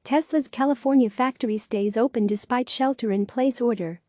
Tesla's California factory stays open despite shelter-in-place order.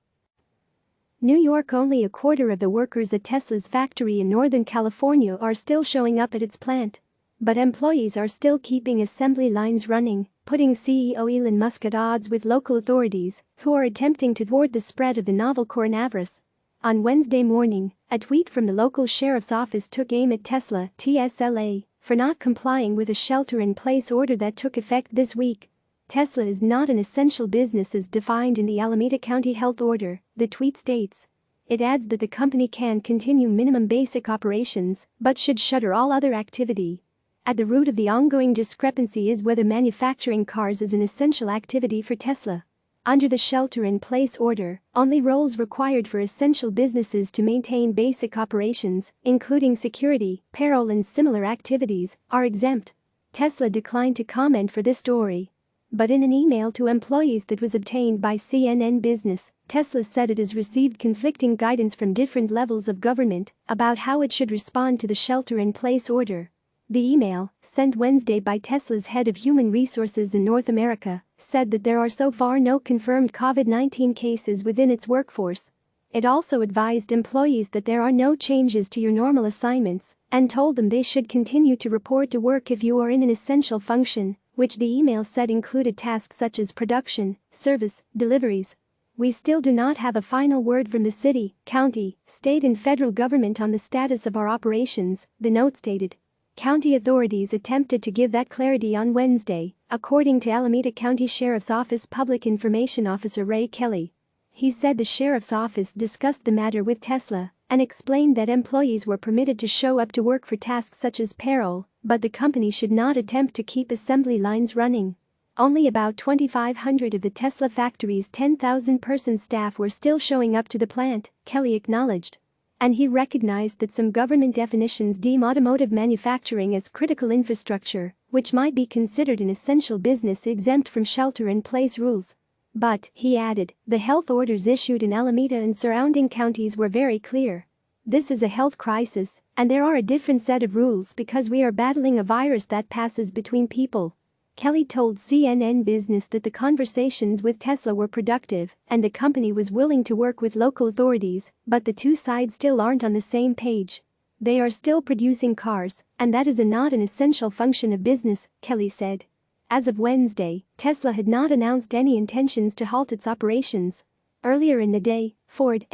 New York. Only a quarter of the workers at Tesla's factory in Northern California are still showing up at its plant. But employees are still keeping assembly lines running, putting CEO Elon Musk at odds with local authorities, who are attempting to thwart the spread of the novel coronavirus. On Wednesday morning, a tweet from the local sheriff's office took aim at Tesla (TSLA) for not complying with a shelter-in-place order that took effect this week. Tesla is not an essential business as defined in the Alameda County Health Order, the tweet states. It adds that the company can continue minimum basic operations but should shutter all other activity. At the root of the ongoing discrepancy is whether manufacturing cars is an essential activity for Tesla. Under the shelter-in-place order, only roles required for essential businesses to maintain basic operations, including security, payroll and similar activities, are exempt. Tesla declined to comment for this story. But in an email to employees that was obtained by CNN Business, Tesla said it has received conflicting guidance from different levels of government about how it should respond to the shelter-in-place order. The email, sent Wednesday by Tesla's head of human resources in North America, said that there are so far no confirmed COVID-19 cases within its workforce. It also advised employees that there are no changes to your normal assignments and told them they should continue to report to work if you are in an essential function, which the email said included tasks such as production, service, deliveries. We still do not have a final word from the city, county, state and federal government on the status of our operations, the note stated. County authorities attempted to give that clarity on Wednesday, according to Alameda County Sheriff's Office Public Information Officer Ray Kelly. He said the sheriff's office discussed the matter with Tesla and explained that employees were permitted to show up to work for tasks such as payroll, but the company should not attempt to keep assembly lines running. Only about 2,500 of the Tesla factory's 10,000-person staff were still showing up to the plant, Kelly acknowledged. And he recognized that some government definitions deem automotive manufacturing as critical infrastructure, which might be considered an essential business exempt from shelter-in-place rules. But, he added, the health orders issued in Alameda and surrounding counties were very clear. This is a health crisis, and there are a different set of rules because we are battling a virus that passes between people. Kelly told CNN Business that the conversations with Tesla were productive and the company was willing to work with local authorities, but the two sides still aren't on the same page. They are still producing cars, and that is not an essential function of business, Kelly said. As of Wednesday, Tesla had not announced any intentions to halt its operations. Earlier in the day, Ford,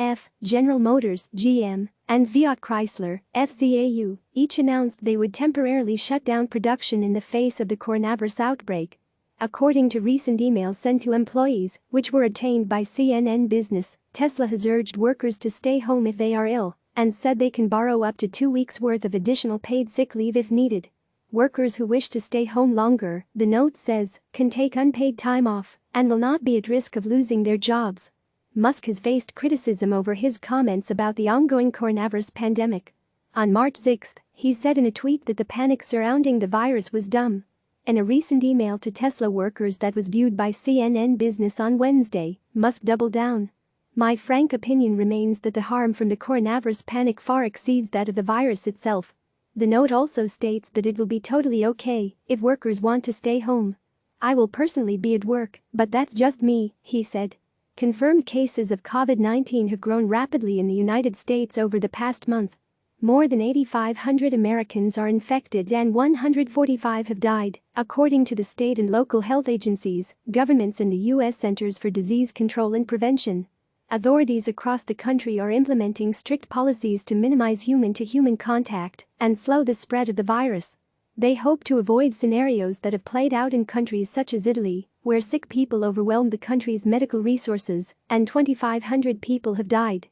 General Motors, GM, and Fiat Chrysler, FCAU, each announced they would temporarily shut down production in the face of the coronavirus outbreak. According to recent emails sent to employees, which were obtained by CNN Business, Tesla has urged workers to stay home if they are ill and said they can borrow up to 2 weeks' worth of additional paid sick leave if needed. Workers who wish to stay home longer, the note says, can take unpaid time off and will not be at risk of losing their jobs. Musk has faced criticism over his comments about the ongoing coronavirus pandemic. On March 6, he said in a tweet that the panic surrounding the virus was dumb. In a recent email to Tesla workers that was viewed by CNN Business on Wednesday, Musk doubled down. My frank opinion remains that the harm from the coronavirus panic far exceeds that of the virus itself. The note also states that it will be totally okay if workers want to stay home. I will personally be at work, but that's just me, he said. Confirmed cases of COVID-19 have grown rapidly in the United States over the past month. More than 8,500 Americans are infected and 145 have died, according to the state and local health agencies, governments and the U.S. Centers for Disease Control and Prevention. Authorities across the country are implementing strict policies to minimize human-to-human contact and slow the spread of the virus. They hope to avoid scenarios that have played out in countries such as Italy, where sick people overwhelmed the country's medical resources and 2,500 people have died.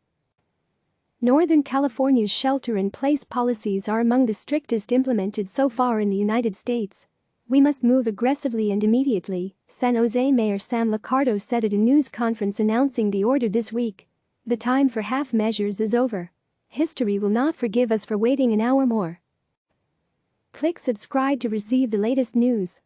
Northern California's shelter-in-place policies are among the strictest implemented so far in the United States. We must move aggressively and immediately, San Jose Mayor Sam Liccardo said at a news conference announcing the order this week. The time for half measures is over. History will not forgive us for waiting an hour more. Click subscribe to receive the latest news.